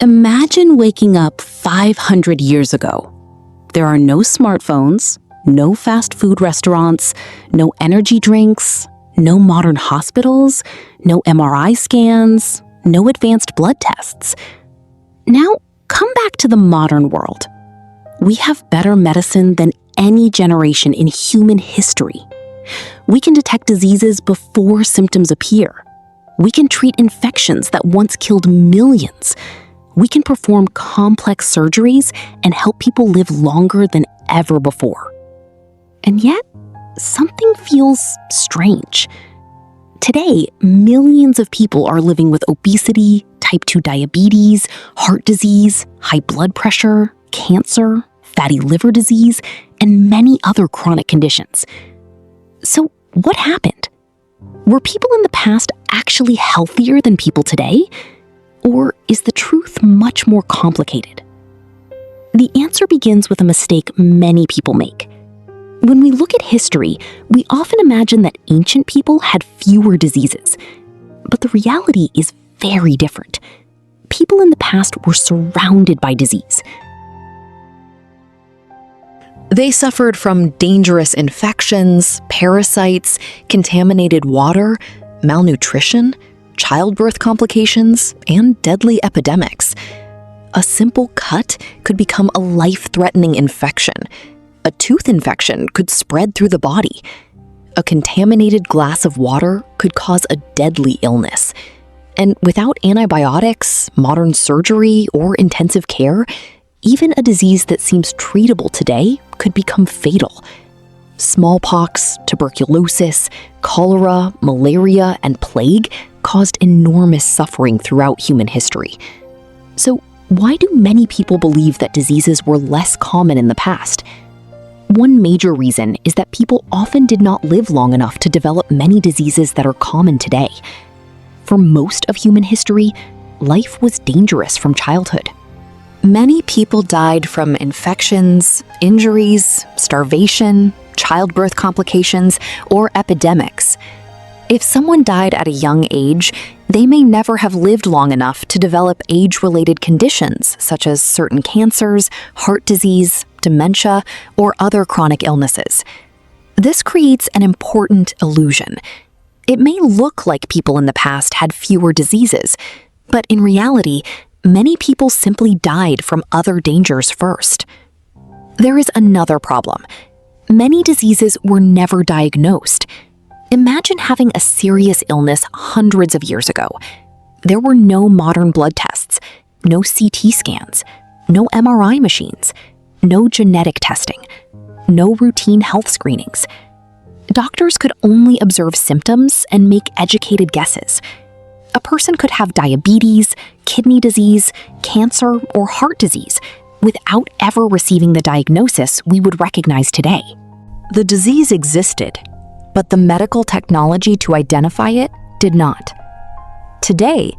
Imagine waking up 500 years ago. There are no smartphones, no fast food restaurants, no energy drinks, no modern hospitals, no MRI scans, no advanced blood tests. Now, come back to the modern world. We have better medicine than any generation in human history. We can detect diseases before symptoms appear. We can treat infections that once killed millions. We can perform complex surgeries and help people live longer than ever before. And yet, something feels strange. Today, millions of people are living with obesity, type 2 diabetes, heart disease, high blood pressure, cancer, fatty liver disease, and many other chronic conditions. So, what happened? Were people in the past actually healthier than people today? Or is the truth much more complicated? The answer begins with a mistake many people make. When we look at history, we often imagine that ancient people had fewer diseases. But the reality is very different. People in the past were surrounded by disease. They suffered from dangerous infections, parasites, contaminated water, malnutrition, childbirth complications, and deadly epidemics. A simple cut could become a life-threatening infection. A tooth infection could spread through the body. A contaminated glass of water could cause a deadly illness. And without antibiotics, modern surgery, or intensive care, even a disease that seems treatable today could become fatal. Smallpox, tuberculosis, cholera, malaria, and plague caused enormous suffering throughout human history. So, why do many people believe that diseases were less common in the past? One major reason is that people often did not live long enough to develop many diseases that are common today. For most of human history, life was dangerous from childhood. Many people died from infections, injuries, starvation, childbirth complications, or epidemics. If someone died at a young age, they may never have lived long enough to develop age-related conditions such as certain cancers, heart disease, dementia, or other chronic illnesses. This creates an important illusion. It may look like people in the past had fewer diseases, but in reality, many people simply died from other dangers first. There is another problem. Many diseases were never diagnosed. Imagine having a serious illness hundreds of years ago. There were no modern blood tests, no CT scans, no MRI machines, no genetic testing, no routine health screenings. Doctors could only observe symptoms and make educated guesses. A person could have diabetes, kidney disease, cancer, or heart disease without ever receiving the diagnosis we would recognize today. The disease existed, but the medical technology to identify it did not. Today,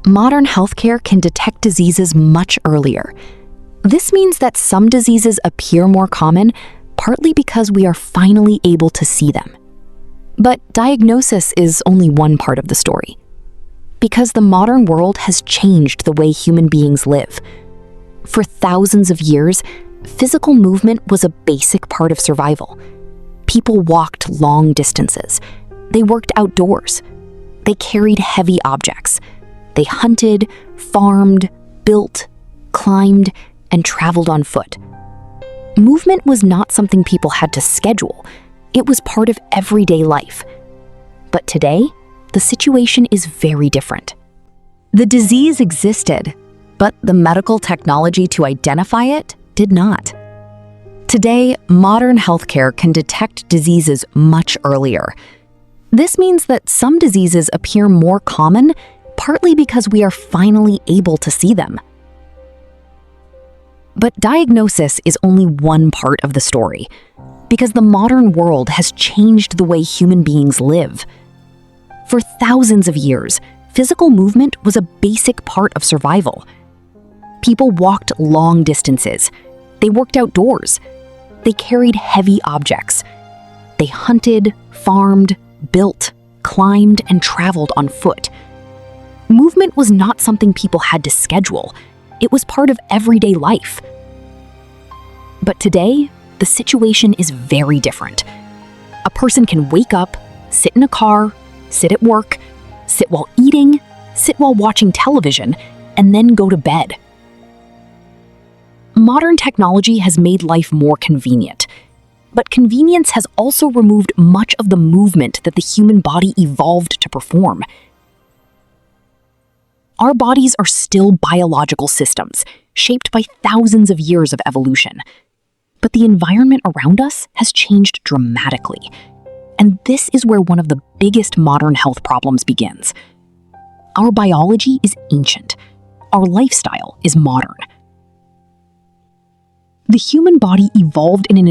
modern healthcare can detect diseases much earlier. This means that some diseases appear more common, partly because we are finally able to see them. But diagnosis is only one part of the story. Because the modern world has changed the way human beings live. For thousands of years, physical movement was a basic part of survival. People walked long distances. They worked outdoors. They carried heavy objects. They hunted, farmed, built, climbed, and traveled on foot. Movement was not something people had to schedule. It was part of everyday life. But today, the situation is very different. The disease existed, but the medical technology to identify it did not. Today, modern healthcare can detect diseases much earlier. This means that some diseases appear more common, partly because we are finally able to see them. But diagnosis is only one part of the story, because the modern world has changed the way human beings live. For thousands of years, physical movement was a basic part of survival. People walked long distances. They worked outdoors. They carried heavy objects. They hunted, farmed, built, climbed, and traveled on foot. Movement was not something people had to schedule. It was part of everyday life. But today, the situation is very different. A person can wake up, sit in a car, sit at work, sit while eating, sit while watching television, and then go to bed. Modern technology has made life more convenient, but convenience has also removed much of the movement that the human body evolved to perform. Our bodies are still biological systems, shaped by thousands of years of evolution. But the environment around us has changed dramatically. And this is where one of the biggest modern health problems begins. Our biology is ancient. Our lifestyle is modern. The human body evolved in an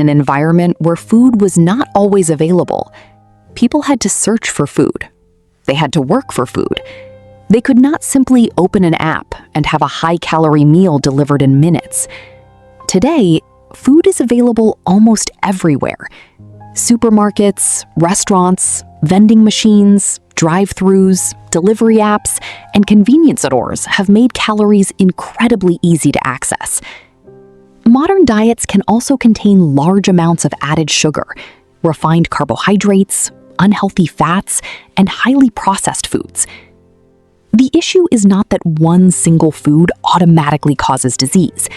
environment where food was not always available. People had to search for food. They had to work for food. They could not simply open an app and have a high-calorie meal delivered in minutes. Today, food is available almost everywhere. Supermarkets, restaurants, vending machines, drive-thrus, delivery apps, and convenience stores have made calories incredibly easy to access. Modern diets can also contain large amounts of added sugar, refined carbohydrates, unhealthy fats, and highly processed foods. The issue is not that one single food automatically causes disease.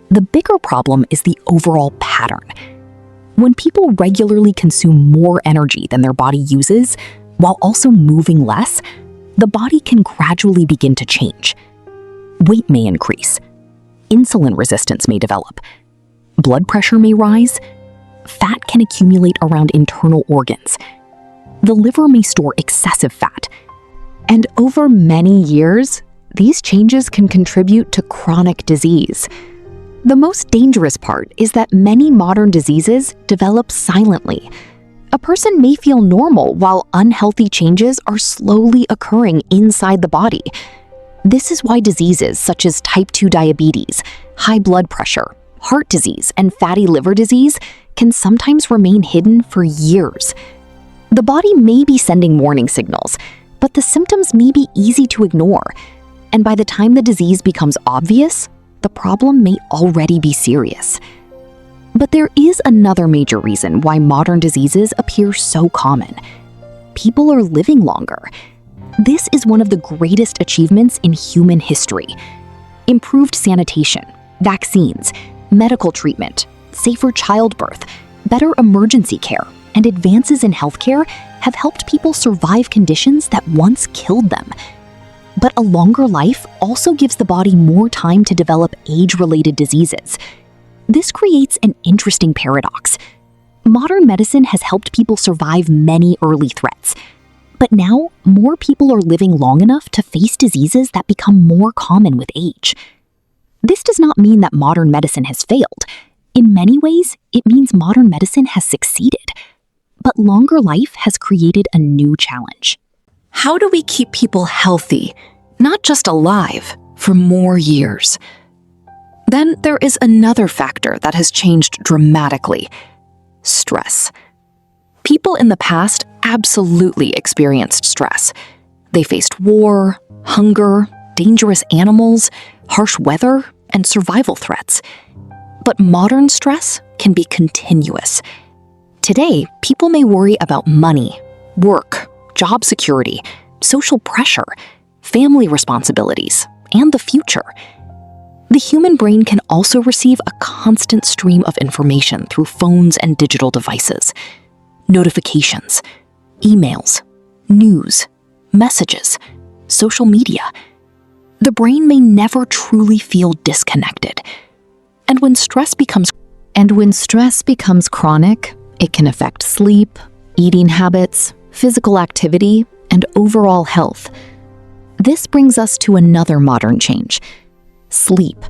The bigger problem is the overall pattern. When people regularly consume more energy than their body uses, while also moving less, the body can gradually begin to change. Weight may increase. Insulin resistance may develop. Blood pressure may rise. Fat can accumulate around internal organs. The liver may store excessive fat. And over many years, these changes can contribute to chronic disease. The most dangerous part is that many modern diseases develop silently. A person may feel normal while unhealthy changes are slowly occurring inside the body. This is why diseases such as type 2 diabetes, high blood pressure, heart disease, and fatty liver disease can sometimes remain hidden for years. The body may be sending warning signals, but the symptoms may be easy to ignore, and by the time the disease becomes obvious, the problem may already be serious. But there is another major reason why modern diseases appear so common. People are living longer. This is one of the greatest achievements in human history. Improved sanitation, vaccines, medical treatment, safer childbirth, better emergency care, and advances in healthcare have helped people survive conditions that once killed them. But a longer life also gives the body more time to develop age-related diseases. This creates an interesting paradox. Modern medicine has helped people survive many early threats. But now, more people are living long enough to face diseases that become more common with age. This does not mean that modern medicine has failed. In many ways, it means modern medicine has succeeded. But longer life has created a new challenge. How do we keep people healthy, not just alive, for more years? Then there is another factor that has changed dramatically: stress. People in the past absolutely experienced stress. They faced war, hunger, dangerous animals, harsh weather, and survival threats. But modern stress can be continuous. Today, people may worry about money, work, job security, social pressure, family responsibilities, and the future. The human brain can also receive a constant stream of information through phones and digital devices. Notifications, emails, news, messages, social media. The brain may never truly feel disconnected. And when stress becomes chronic, it can affect sleep, eating habits, physical activity, and overall health. This brings us to another modern change: sleep.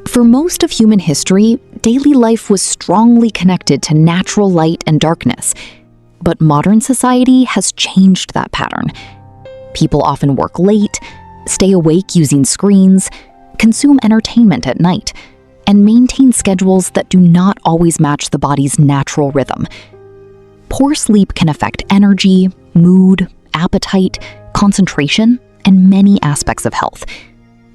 For most of human history, daily life was strongly connected to natural light and darkness. But modern society has changed that pattern. People often work late, stay awake using screens, consume entertainment at night, and maintain schedules that do not always match the body's natural rhythm. Poor sleep can affect energy, mood, appetite, concentration, and many aspects of health.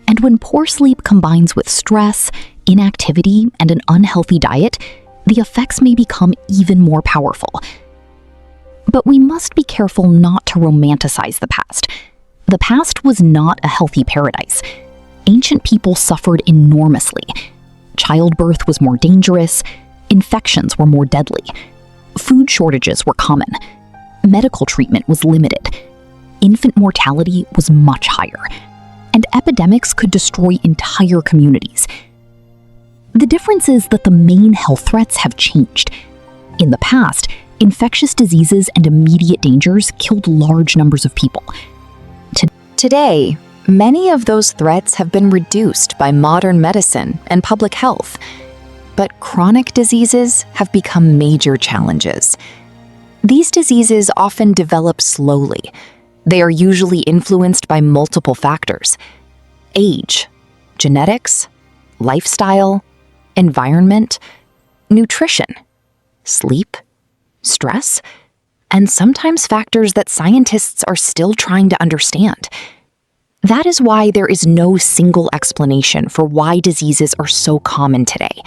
And when poor sleep combines with stress, inactivity, and an unhealthy diet, the effects may become even more powerful. But we must be careful not to romanticize the past. The past was not a healthy paradise. Ancient people suffered enormously. Childbirth was more dangerous, infections were more deadly, food shortages were common, medical treatment was limited, infant mortality was much higher, and epidemics could destroy entire communities. The difference is that the main health threats have changed. In the past, infectious diseases and immediate dangers killed large numbers of people. Today, many of those threats have been reduced by modern medicine and public health. But chronic diseases have become major challenges. These diseases often develop slowly. They are usually influenced by multiple factors: age, genetics, lifestyle, environment, nutrition, sleep, stress, and sometimes factors that scientists are still trying to understand. That is why there is no single explanation for why diseases are so common today.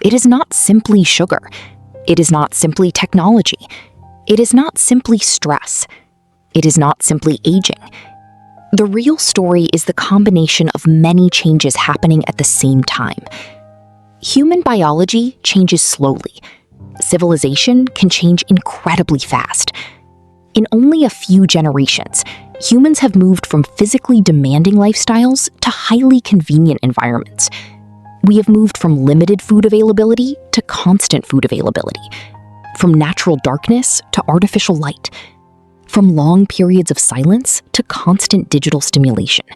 It is not simply sugar. It is not simply technology. It is not simply stress. It is not simply aging. The real story is the combination of many changes happening at the same time. Human biology changes slowly. Civilization can change incredibly fast. In only a few generations, humans have moved from physically demanding lifestyles to highly convenient environments. We have moved from limited food availability to constant food availability, from natural darkness to artificial light, from long periods of silence to constant digital stimulation,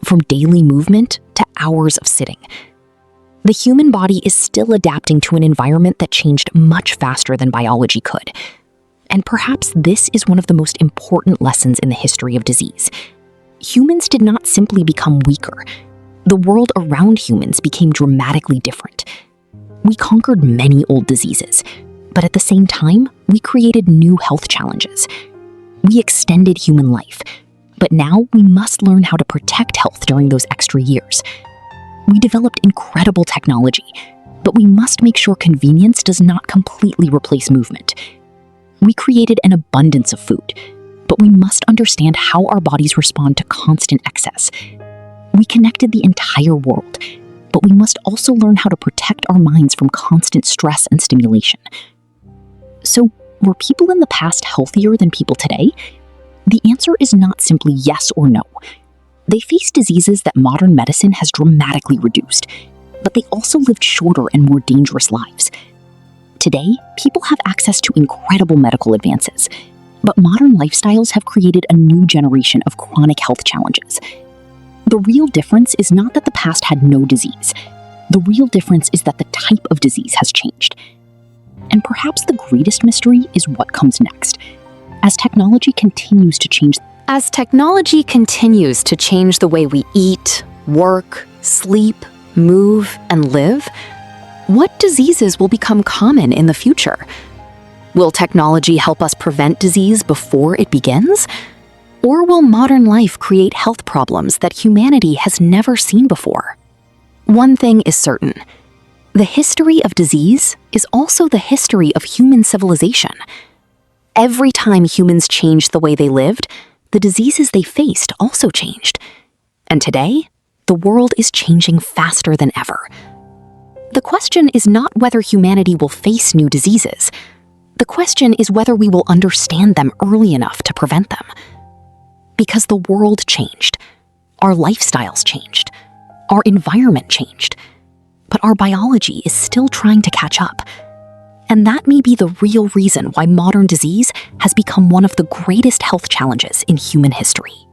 from daily movement to hours of sitting. The human body is still adapting to an environment that changed much faster than biology could. And perhaps this is one of the most important lessons in the history of disease. Humans did not simply become weaker. The world around humans became dramatically different. We conquered many old diseases, but at the same time, we created new health challenges. We extended human life, but now we must learn how to protect health during those extra years. We developed incredible technology, but we must make sure convenience does not completely replace movement. We created an abundance of food, but we must understand how our bodies respond to constant excess. We connected the entire world, but we must also learn how to protect our minds from constant stress and stimulation. So, were people in the past healthier than people today? The answer is not simply yes or no. They faced diseases that modern medicine has dramatically reduced, but they also lived shorter and more dangerous lives. Today, people have access to incredible medical advances, but modern lifestyles have created a new generation of chronic health challenges. The real difference is not that the past had no disease. The real difference is that the type of disease has changed. And perhaps the greatest mystery is what comes next. As technology continues to change the way we eat, work, sleep, move, and live, what diseases will become common in the future? Will technology help us prevent disease before it begins? Or will modern life create health problems that humanity has never seen before? One thing is certain. The history of disease is also the history of human civilization. Every time humans changed the way they lived, the diseases they faced also changed. And today, the world is changing faster than ever. The question is not whether humanity will face new diseases. The question is whether we will understand them early enough to prevent them. Because the world changed, our lifestyles changed, our environment changed, but our biology is still trying to catch up. And that may be the real reason why modern disease has become one of the greatest health challenges in human history.